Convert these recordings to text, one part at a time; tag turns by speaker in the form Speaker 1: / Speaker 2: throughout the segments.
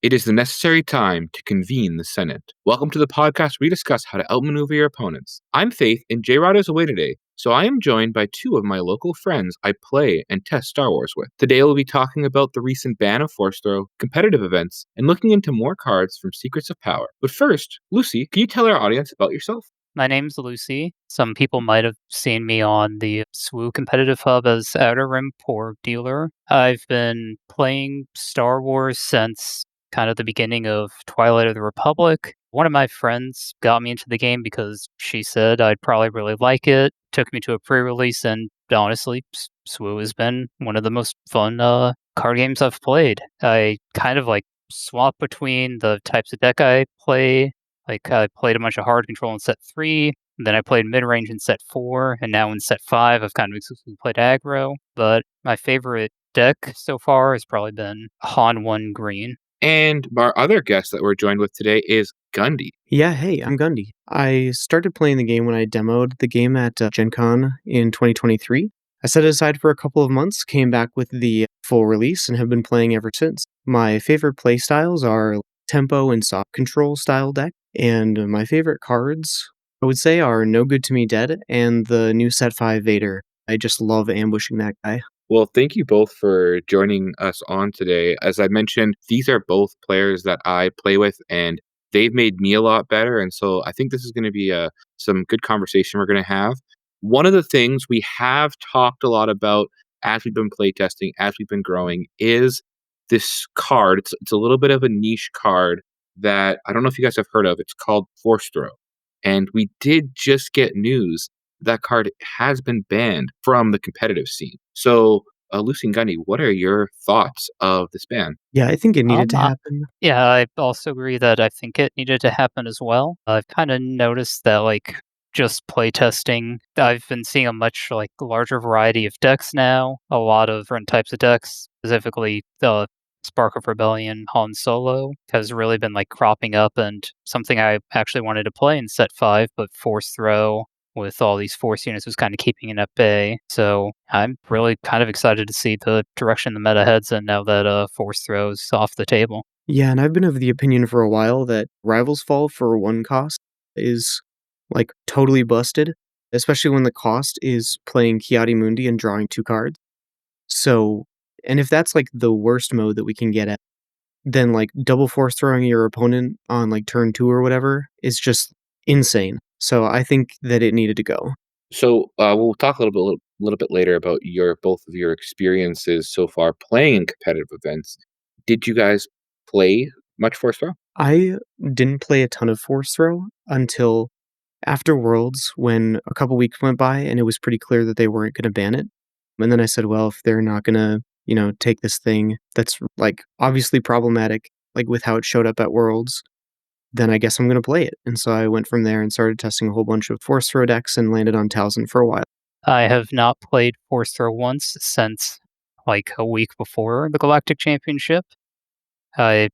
Speaker 1: It is the necessary time to convene the Senate. Welcome to the podcast where we discuss how to outmaneuver your opponents. I'm Faith, and J-Rod is away today, so I am joined by two of my local friends I play and test Star Wars with. Today we'll be talking about the recent ban of Force Throw, competitive events, and looking into more cards from Secrets of Power. But first, Lucy, can you tell our audience about yourself?
Speaker 2: My name's Lucy. Some people might have seen me on the SWU competitive hub as Outer Rim Port Dealer. I've been playing Star Wars since kind of the beginning of Twilight of the Republic. One of my friends got me into the game because she said I'd probably really like it, took me to a pre-release, and honestly, SWU has been one of the most fun card games I've played. I kind of swap between the types of deck I play. I played a bunch of hard control in set 3, then I played mid-range in set 4, and now in set 5 I've kind of exclusively played aggro, but my favorite deck so far has probably been Han 1 Green.
Speaker 1: And our other guest that we're joined with today is Gundy.
Speaker 3: Yeah, hey, I'm Gundy. I started playing the game when I demoed the game at Gen Con in 2023. I set it aside for a couple of months, came back with the full release, and have been playing ever since. My favorite play styles are tempo and soft control style deck, and my favorite cards, I would say, are No Good To Me Dead and the new Set 5 Vader. I just love ambushing that guy.
Speaker 1: Well, thank you both for joining us on today. As I mentioned, these are both players that I play with, and they've made me a lot better. And so I think this is going to be some good conversation we're going to have. One of the things we have talked a lot about as we've been playtesting, as we've been growing, is this card. It's a little bit of a niche card that I don't know if you guys have heard of. It's called Force Throw. And we did just get news that card has been banned from the competitive scene. So, Lucy and Gundy, what are your thoughts of this ban?
Speaker 3: Yeah, I think it needed to
Speaker 2: I
Speaker 3: happen.
Speaker 2: Yeah, I also agree that I think it needed to happen as well. I've kind of noticed that, just playtesting, I've been seeing a much, larger variety of decks now, a lot of different types of decks, specifically the Spark of Rebellion Han Solo has really been, cropping up, and something I actually wanted to play in set 5, but Force Throw with all these Force units was kind of keeping it at bay. So I'm really kind of excited to see the direction the meta heads in now that Force Throw's off the table.
Speaker 3: Yeah, and I've been of the opinion for a while that Rivals Fall for 1 cost is, totally busted, especially when the cost is playing Kiadi Mundi and drawing 2 cards. So, and if that's, the worst mode that we can get at, then, double force throwing your opponent on, turn 2 or whatever is just insane. So I think that it needed to go.
Speaker 1: So, we'll talk little bit later about both of your experiences so far playing in competitive events. Did you guys play much Force Throw?
Speaker 3: I didn't play a ton of force throw until after Worlds, when a couple weeks went by and it was pretty clear that they weren't going to ban it. And then I said, well, if they're not going to, take this thing that's obviously problematic, with how it showed up at Worlds, then I guess I'm going to play it. And so I went from there and started testing a whole bunch of force throw decks and landed on Talzin for a while.
Speaker 2: I have not played Force Throw once since a week before the Galactic Championship. I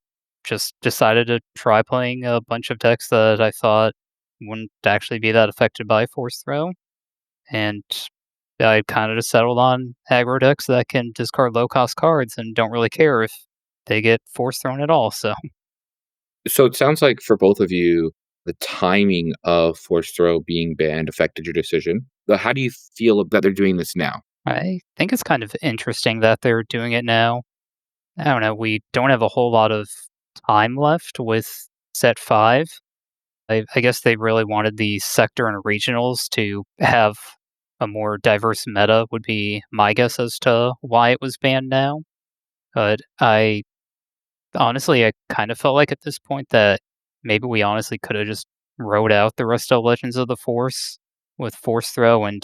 Speaker 2: just decided to try playing a bunch of decks that I thought wouldn't actually be that affected by Force Throw, and I kind of just settled on aggro decks that can discard low-cost cards and don't really care if they get Force Thrown at all, so
Speaker 1: So it sounds like for both of you, the timing of Force Throw being banned affected your decision. But how do you feel that they're doing this now?
Speaker 2: I think it's kind of interesting that they're doing it now. I don't know, we don't have a whole lot of time left with set 5. I guess they really wanted the sector and regionals to have a more diverse meta, would be my guess as to why it was banned now. But I kind of felt like at this point that maybe we honestly could have just wrote out the rest of Legends of the Force with Force Throw and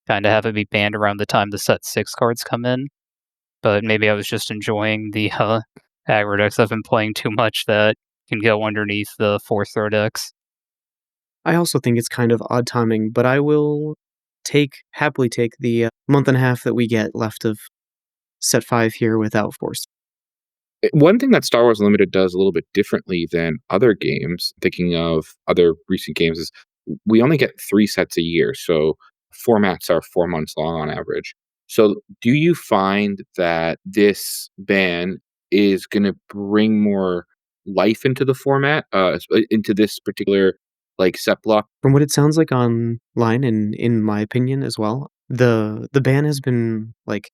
Speaker 2: kind of have it be banned around the time the set 6 cards come in. But maybe I was just enjoying the aggro decks I've been playing too much that can go underneath the Force Throw decks.
Speaker 3: I also think it's kind of odd timing, but I will happily take the month and a half that we get left of set 5 here without force.
Speaker 1: One thing that Star Wars Unlimited does a little bit differently than other games, thinking of other recent games, is we only get 3 sets a year. So formats are 4 months long on average. So do you find that this ban is going to bring more life into the format, into this particular like set block.
Speaker 3: From what it sounds like online and in my opinion as well, the ban has been, like,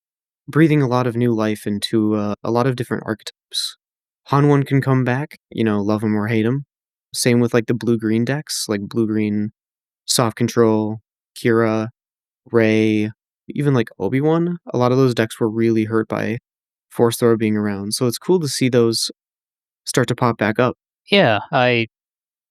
Speaker 3: breathing a lot of new life into, a lot of different archetypes. Han1 can come back, love him or hate him. Same with, like, the blue-green decks, like blue-green Soft Control, Kira, Rey, even, like, Obi-Wan. A lot of those decks were really hurt by Force Thrower being around, so it's cool to see those start to pop back up.
Speaker 2: Yeah, I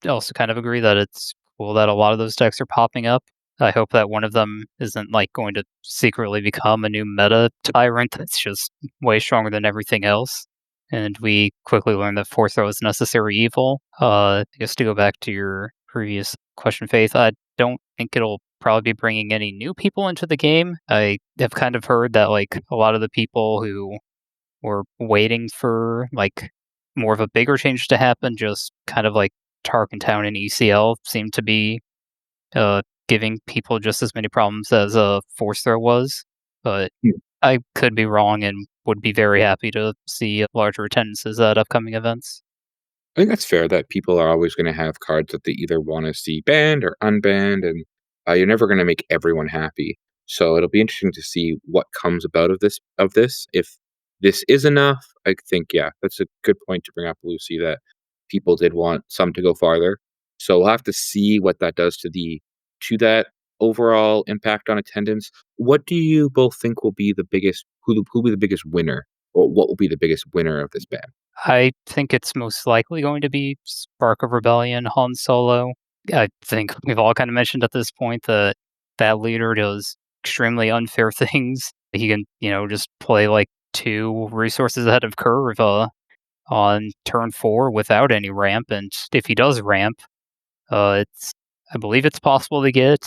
Speaker 2: also kind of agree that it's cool that a lot of those decks are popping up. I hope that one of them isn't like going to secretly become a new meta tyrant that's just way stronger than everything else. And we quickly learn that fourth row is necessary evil. I guess to go back to your previous question, Faith, I don't think it'll probably be bringing any new people into the game. I have kind of heard that like a lot of the people who were waiting for like more of a bigger change to happen, just kind of like Tarkentown and ECL seem to be giving people just as many problems as Force Throw was. But I could be wrong and would be very happy to see larger attendances at upcoming events.
Speaker 1: I think that's fair that people are always going to have cards that they either want to see banned or unbanned, and you're never going to make everyone happy. So it'll be interesting to see what comes about of this. If this is enough, I think yeah, that's a good point to bring up, Lucy. That people did want some to go farther. So we'll have to see what that does to that overall impact on attendance. What do you both think will be the biggest? Who will be the biggest winner, or what will be the biggest winner of this ban?
Speaker 2: I think it's most likely going to be Spark of Rebellion, Han Solo. I think we've all kind of mentioned at this point that that leader does extremely unfair things. He can, just play like two resources ahead of curve on turn 4 without any ramp, and if he does ramp, it's I believe it's possible to get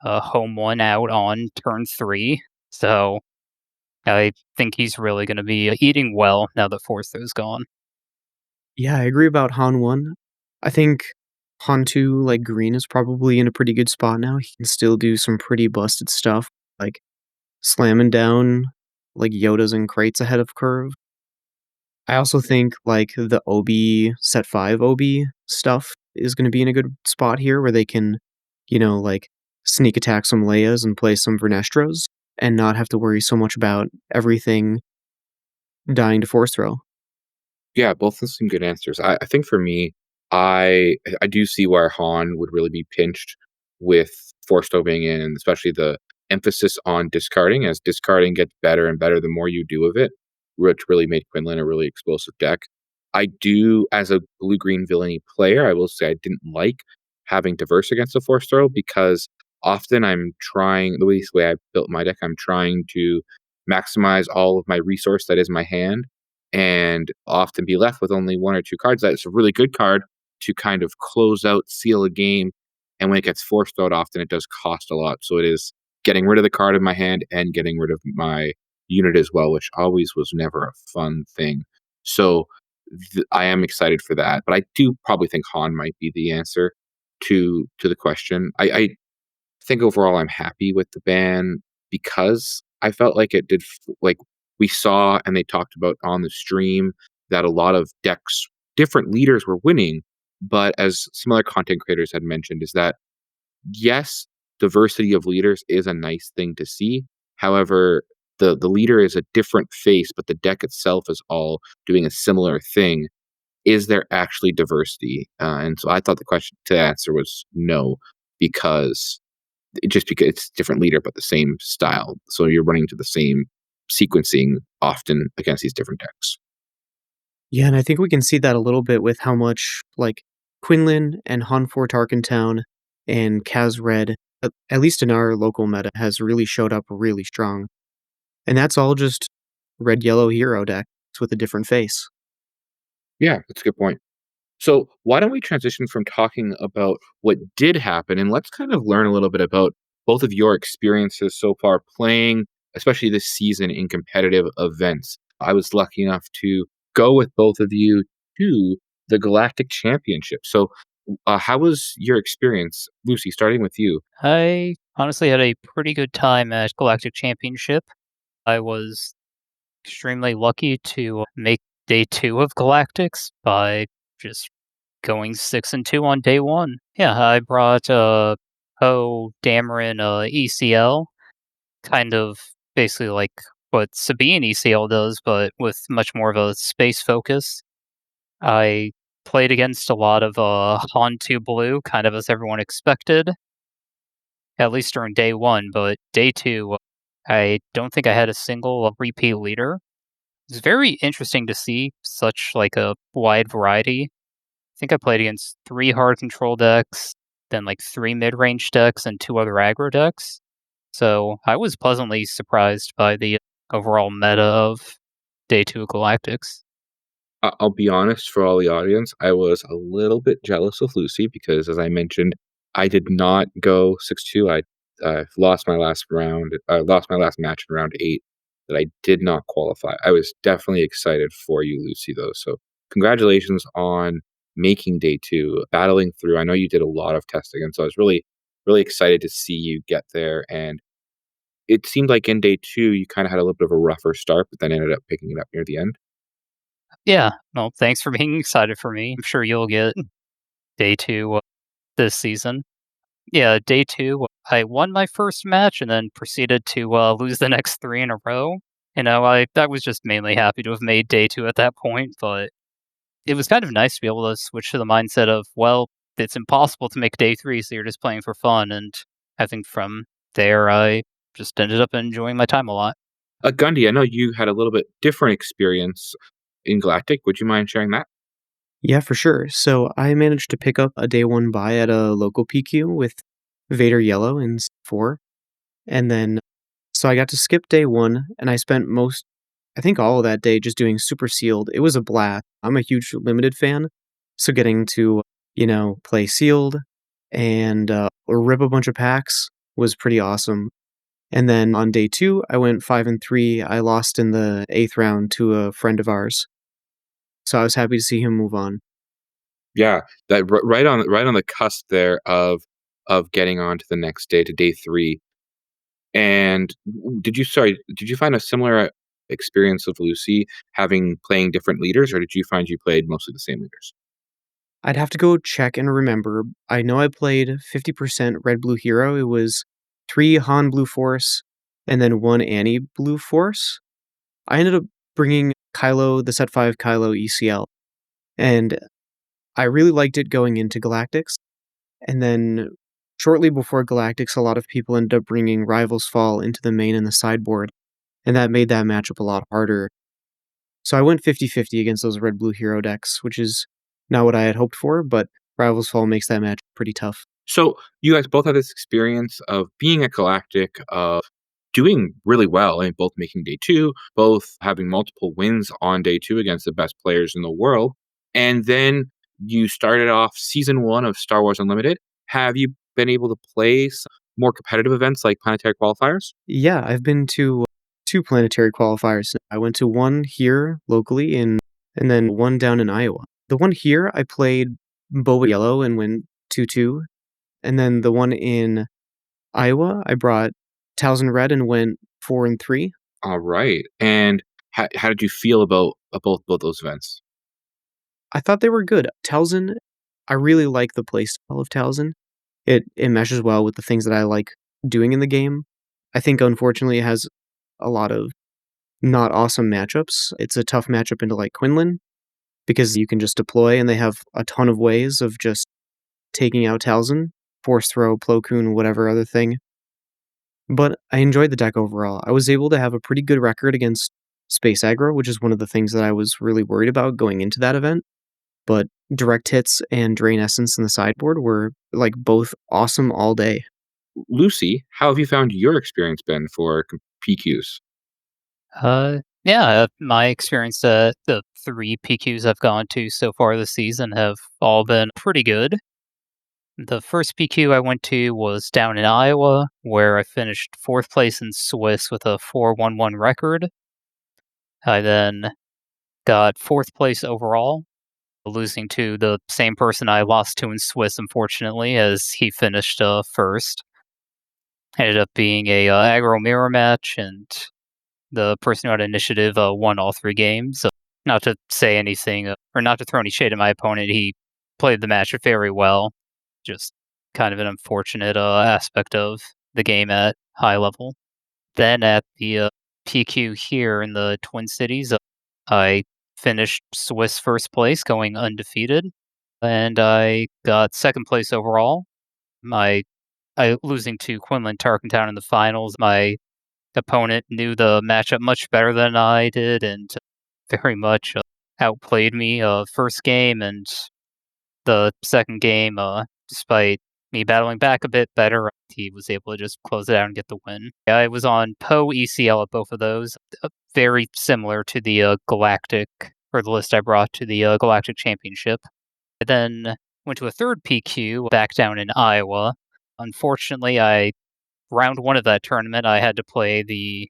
Speaker 2: home 1 out on turn 3. So I think he's really going to be eating well now that Forster is gone.
Speaker 3: Yeah, I agree about Han 1. I think Han 2, like, green is probably in a pretty good spot now. He can still do some pretty busted stuff, like slamming down, like, Yodas and crates ahead of curve. I also think, like, the OB set 5 OB stuff is gonna be in a good spot here where they can, like, sneak attack some Leias and play some Vernestros and not have to worry so much about everything dying to force throw.
Speaker 1: Yeah, both of them seem good answers. I think for me, I do see where Han would really be pinched with forced obeying in, and especially the emphasis on discarding. As discarding gets better and better, the more you do of it, which really made Quinlan a really explosive deck. I do, as a blue green villainy player, I will say I didn't like having diverse against the force throw because often I'm trying the way I built my deck, I'm trying to maximize all of my resource that is my hand and often be left with only one or two cards. That's a really good card to kind of close out, seal a game. And when it gets forced out, often it does cost a lot. So it is getting rid of the card in my hand and getting rid of my unit as well, which always was never a fun thing. So I am excited for that. But I do probably think Han might be the answer to the question. I think overall I'm happy with the ban because I felt like it did like we saw and they talked about on the stream that a lot of decks, different leaders were winning. But as some other content creators had mentioned, is that yes, diversity of leaders is a nice thing to see. However, the leader is a different face, but the deck itself is all doing a similar thing. Is there actually diversity? And so I thought the question to answer was no, because just because it's different leader but the same style. So you're running to the same sequencing often against these different decks.
Speaker 3: Yeah, and I think we can see that a little bit with how much, like, Quinlan and Han 4 Tarkentown and Kaz Red, at least in our local meta, has really showed up really strong. And that's all just red yellow hero decks with a different face.
Speaker 1: Yeah, that's a good point. So why don't we transition from talking about what did happen and let's kind of learn a little bit about both of your experiences so far playing, especially this season in competitive events. I was lucky enough to go with both of you to the Galactic Championship. So, how was your experience, Lucy? Starting with you.
Speaker 2: I honestly had a pretty good time at Galactic Championship. I was extremely lucky to make day 2 of Galactics by just going 6-2 on day 1. Yeah, I brought, Poe Dameron, ECL, kind of basically like what Sabine ECL does, but with much more of a space focus. I played against a lot of, Han 2 Blue, kind of as everyone expected, at least during day 1, but day 2, I don't think I had a single, repeat leader. It's very interesting to see such, like, a wide variety. I think I played against 3 hard control decks, then, like, 3 mid-range decks, and 2 other aggro decks. So, I was pleasantly surprised by the overall meta of Day 2 of Galactics.
Speaker 1: I'll be honest for all the audience, I was a little bit jealous of Lucy because, as I mentioned, I did not go 6-2. I lost my last round. I lost my last match in round 8 that I did not qualify. I was definitely excited for you, Lucy, though. So congratulations on making day 2, battling through. I know you did a lot of testing, and so I was really, really excited to see you get there. And it seemed like in day 2, you kind of had a little bit of a rougher start, but then ended up picking it up near the end.
Speaker 2: Yeah, well, thanks for being excited for me. I'm sure you'll get Day 2 this season. Yeah, day 2, I won my first match and then proceeded to, lose the next 3 in a row. I was just mainly happy to have made day 2 at that point, but it was kind of nice to be able to switch to the mindset of, well, it's impossible to make day 3, so you're just playing for fun, and I think from there, I just ended up enjoying my time a lot.
Speaker 1: Gundy, I know you had a little bit different experience in Galactic. Would you mind sharing that?
Speaker 3: Yeah, for sure. So I managed to pick up a day 1 buy at a local PQ with Vader Yellow in 4, and then so I got to skip day 1, and I spent I think all of that day just doing Super Sealed. It was a blast. I'm a huge limited fan, so getting to, play Sealed and, or rip a bunch of packs was pretty awesome. And then on day 2, I went 5 and 3. I lost in the 8th round to a friend of ours, so I was happy to see him move on.
Speaker 1: Yeah, that right on the cusp there of getting on to the next day, to day 3. And did you find a similar experience with Lucy having playing different leaders, or did you find you played mostly the same leaders?
Speaker 3: I'd have to go check and remember. I know I played 50% Red Blue Hero. It was 3 Han Blue Force and then 1 Annie Blue Force. I ended up bringing Kylo, the set 5 Kylo ECL, and I really liked it going into Galactics. And then shortly before Galactics, a lot of people ended up bringing Rivals Fall into the main and the sideboard, and that made that matchup a lot harder. So I went 50-50 against those Red Blue Hero decks, which is not what I had hoped for, but Rivals Fall makes that match pretty tough.
Speaker 1: So, you guys both had this experience of being at Galactic, of doing really well, and both making day 2, both having multiple wins on day 2 against the best players in the world, and then you started off season 1 of Star Wars Unlimited. Have you been able to play more competitive events like planetary qualifiers?
Speaker 3: Yeah, I've been to 2 planetary qualifiers. I went to one here locally and then one down in Iowa. The one here, I played Boba Yellow and went 2-2, and then the one in Iowa, I brought Towson Red and went 4 and 3.
Speaker 1: Alright, and how did you feel about, both those events?
Speaker 3: I thought they were good. Towson, I really like the playstyle of Towson. It meshes well with the things that I like doing in the game. I think unfortunately it has a lot of not awesome matchups. It's a tough matchup into like Quinlan because you can just deploy and they have a ton of ways of just taking out Towson, Force Throw, Plo Koon, whatever other thing. But I enjoyed the deck overall. I was able to have a pretty good record against Space Aggro, which is one of the things that I was really worried about going into that event. But Direct Hits and Drain Essence in the sideboard were like both awesome all day.
Speaker 1: Lucy, how have you found your experience been for PQs?
Speaker 2: Yeah, my experience at the 3 PQs I've gone to so far this season have all been pretty good. The first PQ I went to was down in Iowa, where I finished 4th place in Swiss with a 4-1-1 record. I then got 4th place overall, losing to the same person I lost to in Swiss, unfortunately, as he finished first. Ended up being a aggro mirror match, and the person who had initiative won all 3 games. Not to say anything, or not to throw any shade at my opponent, he played the match very well. Just kind of an unfortunate aspect of the game at high level. Then at the PQ here in the Twin Cities, I finished Swiss first place, going undefeated, and I got second place overall. My I losing to Quinlan Tarkentown in the finals. My opponent knew the matchup much better than I did, and very much outplayed me first game, and the second game, despite me battling back a bit better, he was able to just close it out and get the win. I was on Poe ECL at both of those, very similar to the Galactic, or the list I brought to the Galactic Championship. I then went to a third PQ back down in Iowa. Unfortunately, round one of that tournament, I had to play the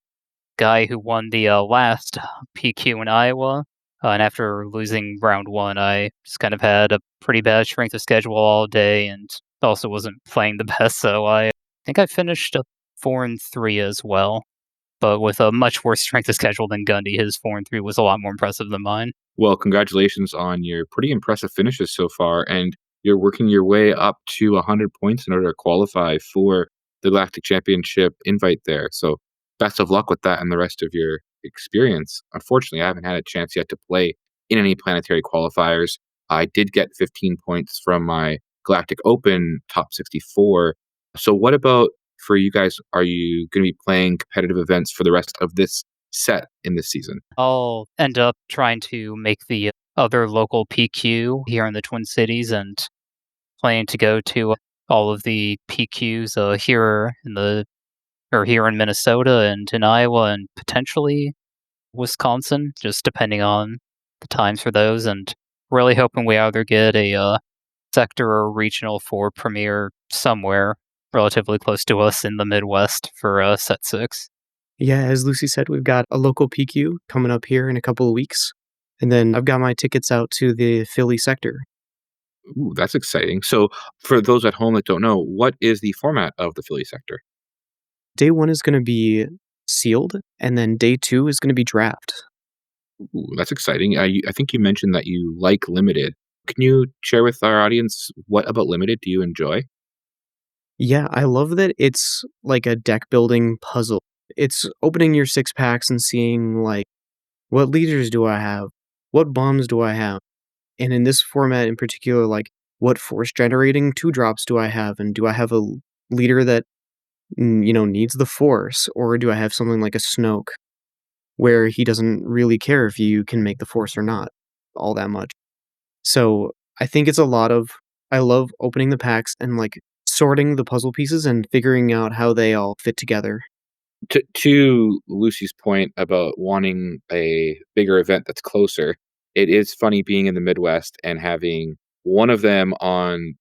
Speaker 2: guy who won the last PQ in Iowa. And after losing round one, I just kind of had a pretty bad strength of schedule all day, and also wasn't playing the best. So I think I finished 4-3 as well, but with a much worse strength of schedule than Gundy. His 4-3 was a lot more impressive than mine.
Speaker 1: Well, congratulations on your pretty impressive finishes so far, and you're working your way up to 100 points in order to qualify for the Galactic Championship invite there. So, best of luck with that and the rest of your experience. Unfortunately, I haven't had a chance yet to play in any planetary qualifiers. I did get 15 points from my Galactic Open top 64. So, what about for you guys? Are you going to be playing competitive events for the rest of this set in this season?
Speaker 2: I'll end up trying to make the other local PQ here in the Twin Cities, and planning to go to all of the PQs here in Minnesota and in Iowa and potentially Wisconsin, just depending on the times for those, and really hoping we either get a sector or regional for Premier somewhere relatively close to us in the Midwest for set 6.
Speaker 3: Yeah, as Lucy said, we've got a local PQ coming up here in a couple of weeks. And then I've got my tickets out to the Philly sector.
Speaker 1: Ooh, that's exciting. So, for those at home that don't know, what is the format of the Philly sector?
Speaker 3: Day one is going to be sealed, and then day two is going to be draft.
Speaker 1: Ooh, that's exciting. I think you mentioned that you like limited. Can you share with our audience what about limited do you enjoy?
Speaker 3: Yeah, I love that it's like a deck building puzzle. It's opening your six packs and seeing, like, what leaders do I have? What bombs do I have? And in this format in particular, like, what force generating two drops do I have? And do I have a leader that, needs the force? Or do I have something like a Snoke where he doesn't really care if you can make the force or not all that much? So I think it's a lot of, I love opening the packs and like sorting the puzzle pieces and figuring out how they all fit together.
Speaker 1: To Lucy's point about wanting a bigger event that's closer, it is funny being in the Midwest and having one of them on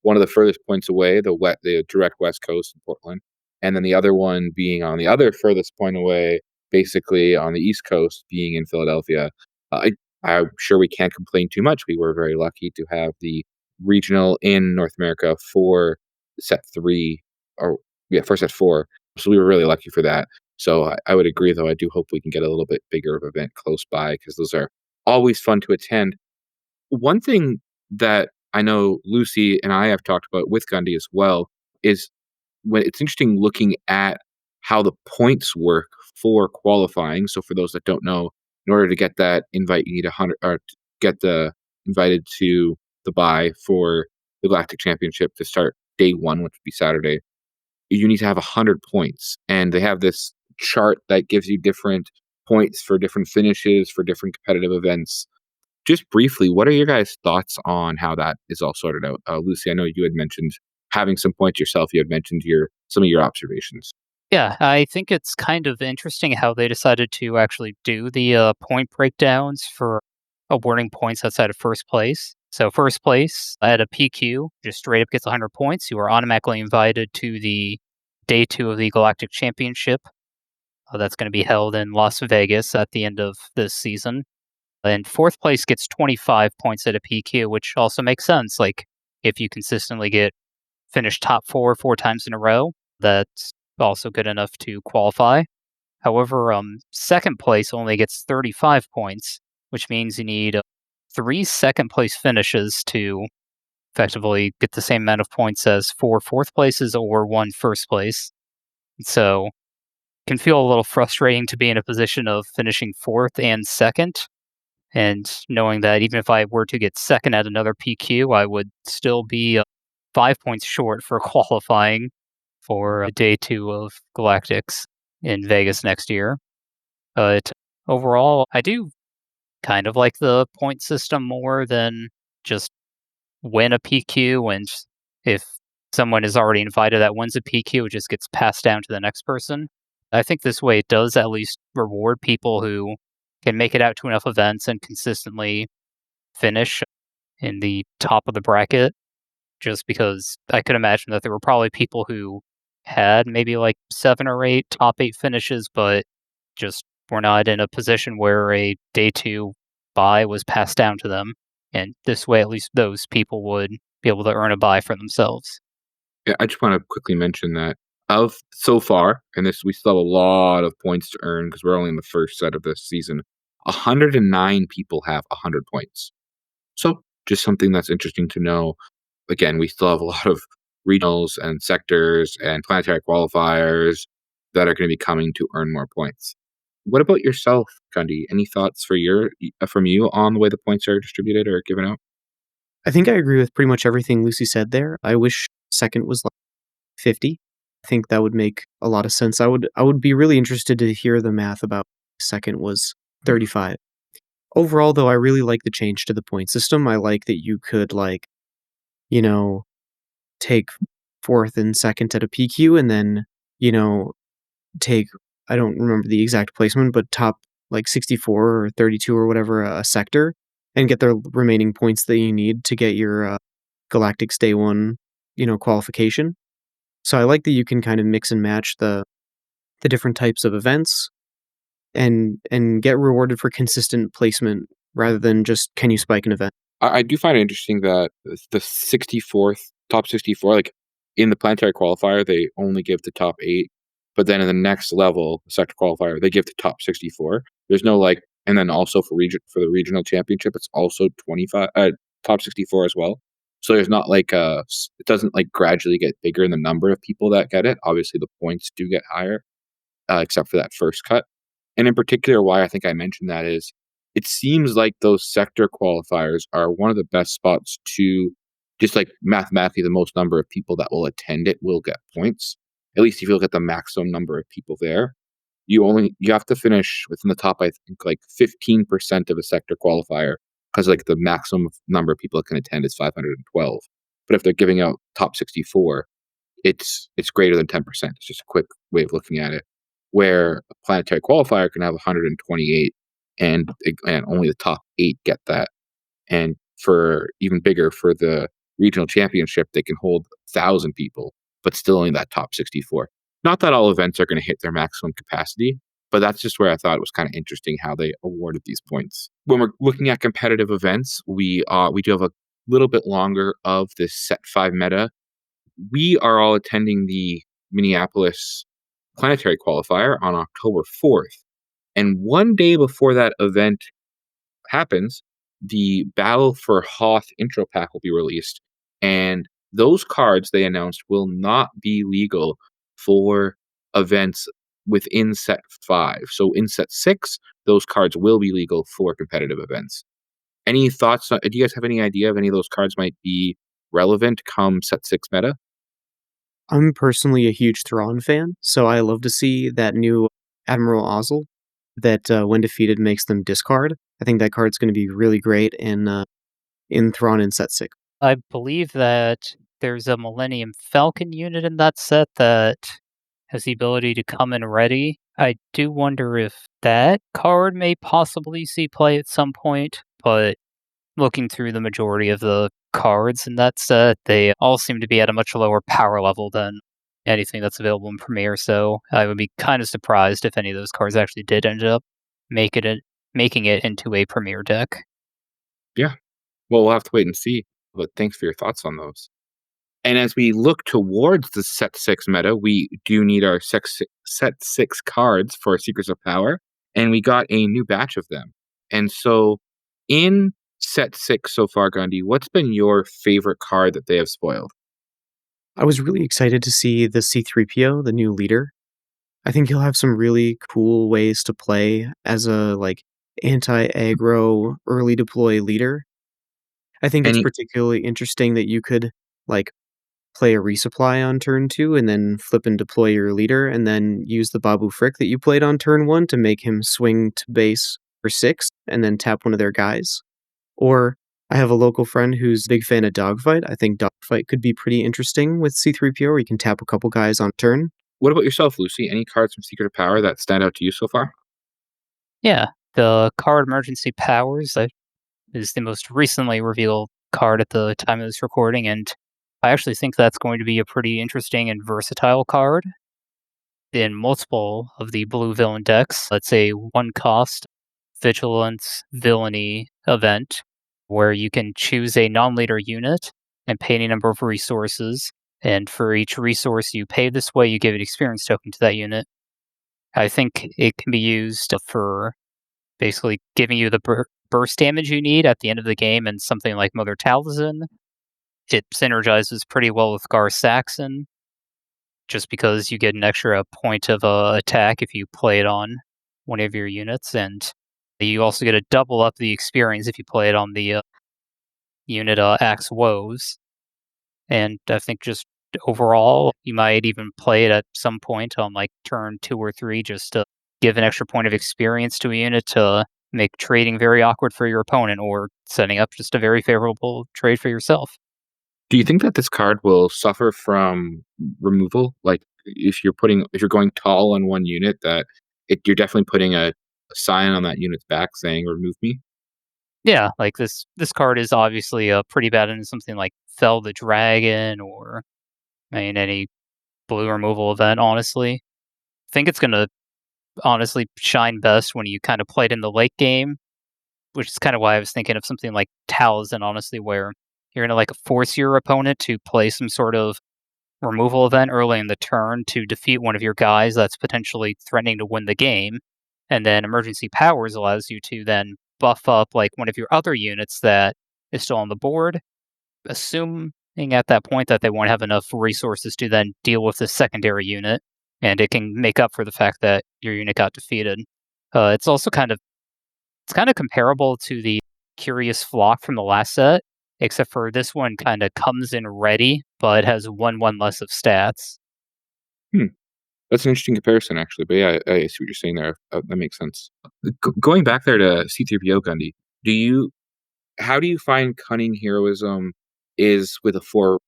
Speaker 1: one of the furthest points away, the direct West Coast in Portland, and then the other one being on the other furthest point away, basically on the East Coast, being in Philadelphia. I'm sure we can't complain too much. We were very lucky to have the regional in North America for set three, or yeah, for set four, so we were really lucky for that. So I would agree, though. I do hope we can get a little bit bigger of an event close by because those are always fun to attend. One thing that I know Lucy and I have talked about with Gundy as well is when it's interesting looking at how the points work for qualifying. So for those that don't know, in order to get that invite, you need 100 or to get the invited to the buy for the Galactic Championship to start day one, which would be Saturday. You need to have 100 points, and they have this chart that gives you different points for different finishes for different competitive events. Just briefly, what are your guys' thoughts on how that is all sorted out? Lucy, I know you had mentioned having some points yourself. You had mentioned some of your observations.
Speaker 2: Yeah, I think it's kind of interesting how they decided to actually do the point breakdowns for awarding points outside of first place. So first place at a PQ just straight up gets 100 points. You are automatically invited to the day 2 of the Galactic Championship. That's going to be held in Las Vegas at the end of this season. And fourth place gets 25 points at a PQ, which also makes sense. Like, if you consistently finish top 4 times in a row, that's also good enough to qualify. However, second place only gets 35 points, which means you need three second place finishes to effectively get the same amount of points as four fourth places or one first place. So can feel a little frustrating to be in a position of finishing fourth and second, and knowing that even if I were to get second at another PQ, I would still be 5 points short for qualifying for day two of Galactics in Vegas next year. But overall, I do kind of like the point system more than just win a PQ. And if someone is already invited that wins a PQ, it just gets passed down to the next person. I think this way it does at least reward people who can make it out to enough events and consistently finish in the top of the bracket. Just because I could imagine that there were probably people who had maybe like 7 or 8 top 8 finishes, but just were not in a position where a day two buy was passed down to them. And this way, at least those people would be able to earn a buy for themselves.
Speaker 1: Yeah, I just want to quickly mention that of so far, and this we still have a lot of points to earn because we're only in the first set of this season. 109 people have 100 points. So just something that's interesting to know. Again, we still have a lot of regionals and sectors and planetary qualifiers that are going to be coming to earn more points. What about yourself, Gundy? Any thoughts from you on the way the points are distributed or given out?
Speaker 3: I think I agree with pretty much everything Lucy said there. I wish second was like 50. I think that would make a lot of sense. I would be really interested to hear the math about second was 35. Overall though, I really like the change to the point system. I like that you could you know, take fourth and second at a PQ and then, you know, take I don't remember the exact placement, but top like 64 or 32 or whatever a sector and get the remaining points that you need to get your Galactics Day 1, qualification. So I like that you can kind of mix and match the different types of events and get rewarded for consistent placement rather than just can you spike an event.
Speaker 1: I do find it interesting that the 64th, top 64, like in the planetary qualifier, they only give the top 8. But then in the next level, sector qualifier, they give the top 64. There's no like, and then also for the regional championship, it's also 25, top 64 as well. So there's not like it doesn't like gradually get bigger in the number of people that get it. Obviously, the points do get higher, except for that first cut. And in particular, why I think I mentioned that is it seems like those sector qualifiers are one of the best spots to just like mathematically the most number of people that will attend it will get points. At least if you look at the maximum number of people there, you have to finish within the top, I think, like 15% of a sector qualifier because like the maximum number of people that can attend is 512. But if they're giving out top 64, it's greater than 10%. It's just a quick way of looking at it. Where a planetary qualifier can have 128 and only the top 8 get that. And for even bigger for the regional championship, they can hold 1,000 people, but still only that top 64. Not that all events are going to hit their maximum capacity, but that's just where I thought it was kind of interesting how they awarded these points. When we're looking at competitive events, we do have a little bit longer of this set 5 meta. We are all attending the Minneapolis Planetary Qualifier on October 4th. And one day before that event happens, the Battle for Hoth intro pack will be released. And those cards they announced will not be legal for events within set 5. So in set 6, those cards will be legal for competitive events. Any thoughts? Do you guys have any idea of any of those cards might be relevant come set 6 meta?
Speaker 3: I'm personally a huge Thrawn fan, so I love to see that new Admiral Ozzel that when defeated makes them discard. I think that card's going to be really great in Thrawn in set 6.
Speaker 2: I believe that there's a Millennium Falcon unit in that set that has the ability to come in ready. I do wonder if that card may possibly see play at some point, but looking through the majority of the cards in that set, they all seem to be at a much lower power level than anything that's available in Premiere, so I would be kind of surprised if any of those cards actually did end up making it into a Premiere deck.
Speaker 1: Yeah. Well, we'll have to wait and see. But thanks for your thoughts on those. And as we look towards the set six meta, we do need our set six cards for Secrets of Power, and we got a new batch of them. And so, in set six so far, Gundy, what's been your favorite card that they have spoiled?
Speaker 3: I was really excited to see the C3PO, the new leader. I think he'll have some really cool ways to play as a like anti-aggro early deploy leader. I think it's
Speaker 1: Any
Speaker 3: particularly interesting that you could like play a resupply on turn 2 and then flip and deploy your leader and then use the Babu Frick that you played on turn 1 to make him swing to base for 6 and then tap one of their guys. Or I have a local friend who's a big fan of Dogfight. I think Dogfight could be pretty interesting with C3PO where you can tap a couple guys on turn.
Speaker 1: What about yourself, Lucy? Any cards from Secret of Power that stand out to you so far?
Speaker 2: Yeah, the card Emergency Powers that is the most recently revealed card at the time of this recording, and I actually think that's going to be a pretty interesting and versatile card in multiple of the blue villain decks. Let's say one cost vigilance villainy event where you can choose a non-leader unit and pay any number of resources. And for each resource you pay this way, you give an experience token to that unit. I think it can be used for basically giving you the burst damage you need at the end of the game, and something like Mother Talzin. It synergizes pretty well with Gar Saxon, just because you get an extra point of attack if you play it on one of your units, and you also get a double up the experience if you play it on the unit Axe Woes. And I think just overall, you might even play it at some point on like turn 2 or 3 just to give an extra point of experience to a unit to make trading very awkward for your opponent or setting up just a very favorable trade for yourself.
Speaker 1: Do you think that this card will suffer from removal? Like, if you're going tall on one unit, that you're definitely putting a sign on that unit's back saying "remove me."
Speaker 2: Yeah, like this card is obviously pretty bad in something like Fell the Dragon or I mean any blue removal event, honestly. I think it's gonna honestly shine best when you kind of play it in the late game, which is kind of why I was thinking of something like Talisman, honestly, where you're gonna like force your opponent to play some sort of removal event early in the turn to defeat one of your guys that's potentially threatening to win the game. And then Emergency Powers allows you to then buff up like one of your other units that is still on the board, assuming at that point that they won't have enough resources to then deal with the secondary unit, and it can make up for the fact that your unit got defeated. It's also kind of comparable to the Curious Flock from the last set, except for this one kind of comes in ready, but has one less of stats.
Speaker 1: Hmm, that's an interesting comparison, actually. But yeah, I see what you're saying there. That makes sense. Going back there to C3PO Gundy, do you how do you find cunning heroism is with a 4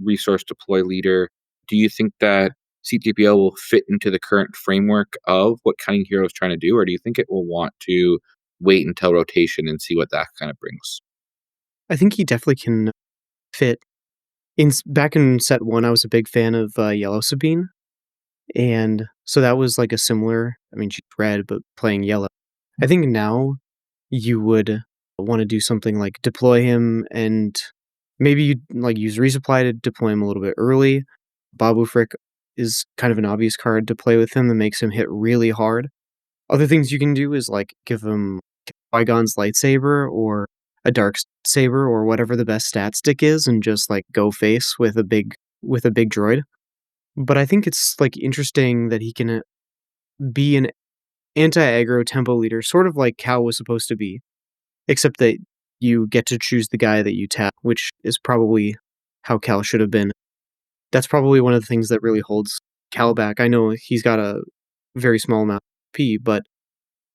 Speaker 1: resource deploy leader? Do you think that C3PO will fit into the current framework of what cunning hero is trying to do, or do you think it will want to wait until rotation and see what that kind of brings?
Speaker 3: I think he definitely can fit. Back in set 1, I was a big fan of Yellow Sabine, and so that was like a similar. I mean, she's red, but playing yellow. I think now you would want to do something like deploy him, and maybe you like use resupply to deploy him a little bit early. Babu Frick is kind of an obvious card to play with him that makes him hit really hard. Other things you can do is like give him Qui-Gon's lightsaber or a dark saber or whatever the best stat stick is, and just like go face with a big droid. But I think it's like interesting that he can be an anti-aggro tempo leader, sort of like Cal was supposed to be, except that you get to choose the guy that you tap, which is probably how Cal should have been. That's probably one of the things that really holds Cal back. I know he's got a very small amount of P, but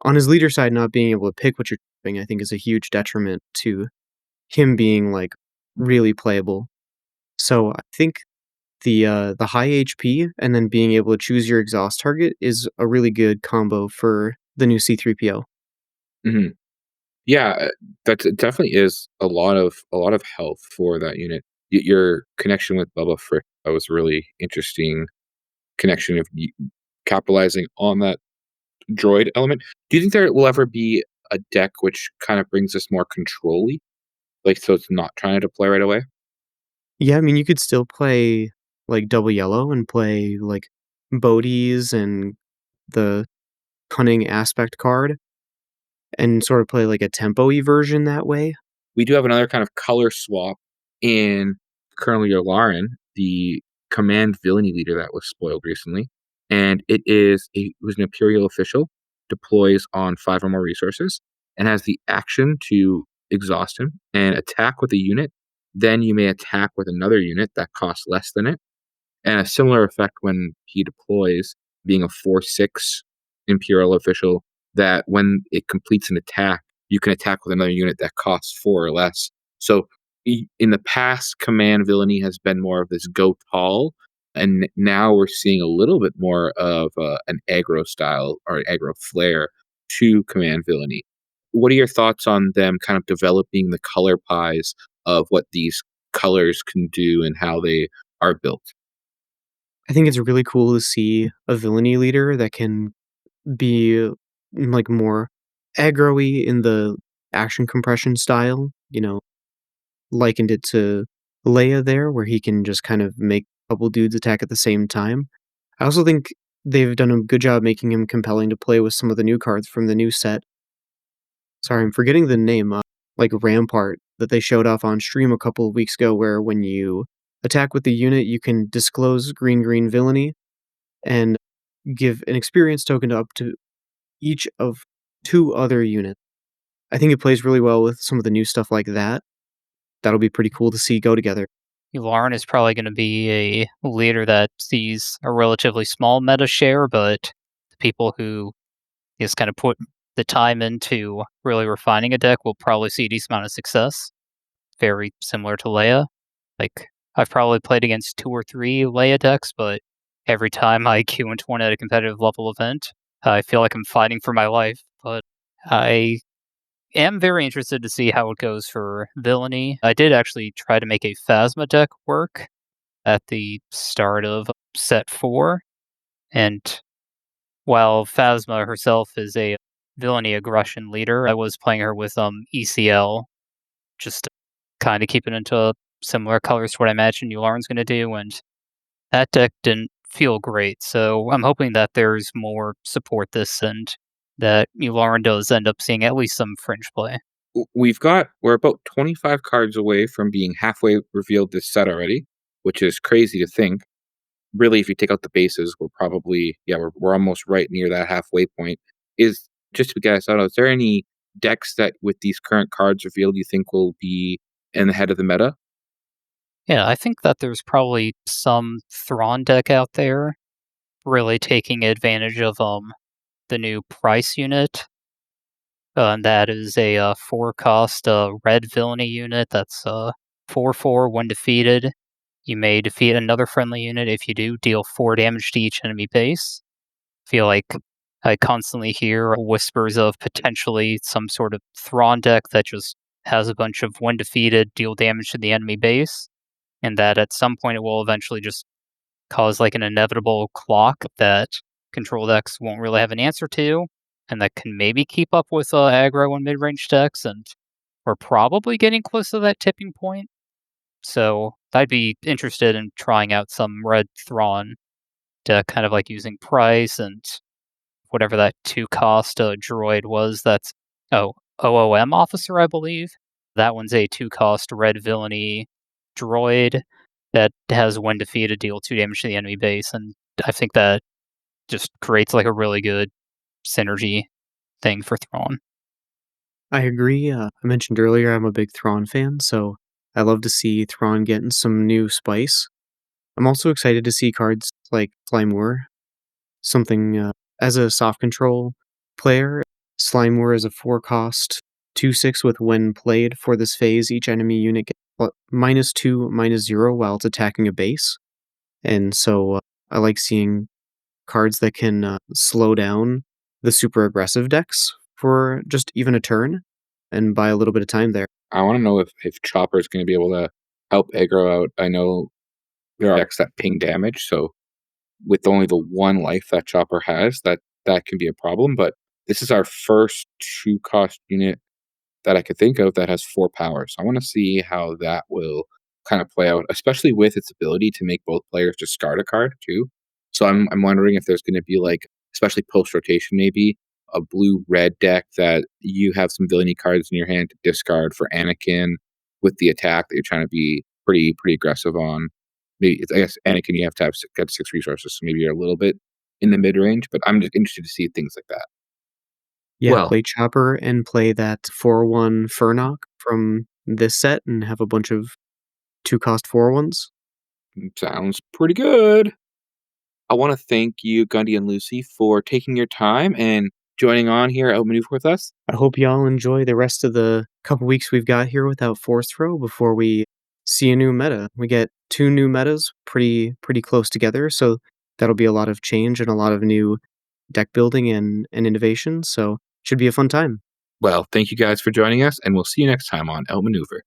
Speaker 3: on his leader side, not being able to pick what you're doing, I think is a huge detriment to him being like really playable. So I think the high HP and then being able to choose your exhaust target is a really good combo for the new C3PO.
Speaker 1: Mhm. Yeah, that it definitely is a lot of health for that unit. Your connection with Bubba Frick, that was really interesting connection of capitalizing on that droid element. Do you think there will ever be a deck which kind of brings us more control like so it's not trying to play right away?
Speaker 3: Yeah, I mean, you could still play, like, double yellow and play, like, Bodies and the Cunning Aspect card and sort of play, like, a tempo-y version that way.
Speaker 1: We do have another kind of color swap in currently Lauren, the command villainy leader that was spoiled recently. And it was an Imperial official, deploys on 5 or more resources, and has the action to exhaust him and attack with a unit. Then you may attack with another unit that costs less than it, and a similar effect when he deploys, being a 4/6 Imperial official, that when it completes an attack, you can attack with another unit that costs 4 or less. So in the past, command villainy has been more of this go tall, and now we're seeing a little bit more of an aggro style or an aggro flair to command villainy. What are your thoughts on them kind of developing the color pies of what these colors can do and how they are built?
Speaker 3: I think it's really cool to see a villainy leader that can be, like, more aggro-y in the action compression style, likened it to Leia there, where he can just kind of make a couple dudes attack at the same time. I also think they've done a good job making him compelling to play with some of the new cards from the new set. Sorry, I'm forgetting the name, like Rampart that they showed off on stream a couple of weeks ago, where when you attack with the unit, you can disclose green villainy and give an experience token to up to each of 2 other units. I think it plays really well with some of the new stuff like that. That'll be pretty cool to see go together.
Speaker 2: Lauren is probably going to be a leader that sees a relatively small meta share, but the people who just kind of put the time into really refining a deck will probably see a decent amount of success. Very similar to Leia. Like, I've probably played against 2 or 3 Leia decks, but every time I queue into one at a competitive level event, I feel like I'm fighting for my life. But I am very interested to see how it goes for Villainy. I did actually try to make a Phasma deck work at the start of set 4, and while Phasma herself is a Villainy aggression leader, I was playing her with ECL, just kind of keeping into similar colors to what I imagine Yularn's going to do, and that deck didn't feel great. So I'm hoping that there's more support this and that Yularn does end up seeing at least some fringe play.
Speaker 1: We're about 25 cards away from being halfway revealed this set already, which is crazy to think. Really, if you take out the bases, we're probably, yeah, we're almost right near that halfway point. Is Just to get us out, is there any decks that with these current cards revealed you think will be in the head of the meta?
Speaker 2: Yeah, I think that there's probably some Thrawn deck out there really taking advantage of the new price unit. And that is a 4 cost red villainy unit that's 4/4 when defeated. You may defeat another friendly unit. If you do, deal 4 damage to each enemy base. Feel like I constantly hear whispers of potentially some sort of Thrawn deck that just has a bunch of when defeated, deal damage to the enemy base, and that at some point it will eventually just cause like an inevitable clock that control decks won't really have an answer to, and that can maybe keep up with aggro and mid range decks, and we're probably getting close to that tipping point. So I'd be interested in trying out some red Thrawn deck, kind of like using price and whatever that 2 cost droid was. That's OOM officer, I believe. That one's a 2 cost red villainy droid that has when defeated deal 2 damage to the enemy base, and I think that just creates like a really good synergy thing for Thrawn.
Speaker 3: I agree, I mentioned earlier I'm a big Thrawn fan, so I love to see Thrawn getting some new spice. I'm also excited to see cards like Slimemoor, something, as a soft control player, Slimemoor is a 4 cost 2/6 with when played for this phase, each enemy unit gets -2, -0 while it's attacking a base, and so, I like seeing cards that can, slow down the super aggressive decks for just even a turn and buy a little bit of time there.
Speaker 1: I want to know if Chopper is going to be able to help aggro out. I know there are decks that ping damage, so with only the 1 life that Chopper has, that can be a problem. But this is our first 2 cost unit that I could think of that has 4 powers. I want to see how that will kind of play out, especially with its ability to make both players discard a card too. So I'm wondering if there's going to be like, especially post rotation, maybe a blue red deck that you have some villainy cards in your hand to discard for Anakin with the attack that you're trying to be pretty aggressive on. Maybe I guess Anakin you have to get 6 resources, so maybe you're a little bit in the mid range, but I'm just interested to see things like that.
Speaker 3: Yeah,
Speaker 1: Well,
Speaker 3: play Chopper and play that 4/1 Furnock from this set and have a bunch of 2-cost 4/1s.
Speaker 1: sounds pretty good. I want to thank you, Gundy and Lucy, for taking your time and joining on here at Outmaneuver with us.
Speaker 3: I hope y'all enjoy the rest of the couple weeks we've got here without Force Throw before we see a new meta. We get 2 new metas pretty close together, so that'll be a lot of change and a lot of new deck building and innovation, so should be a fun time.
Speaker 1: Well, thank you guys for joining us, and we'll see you next time on Outmaneuver.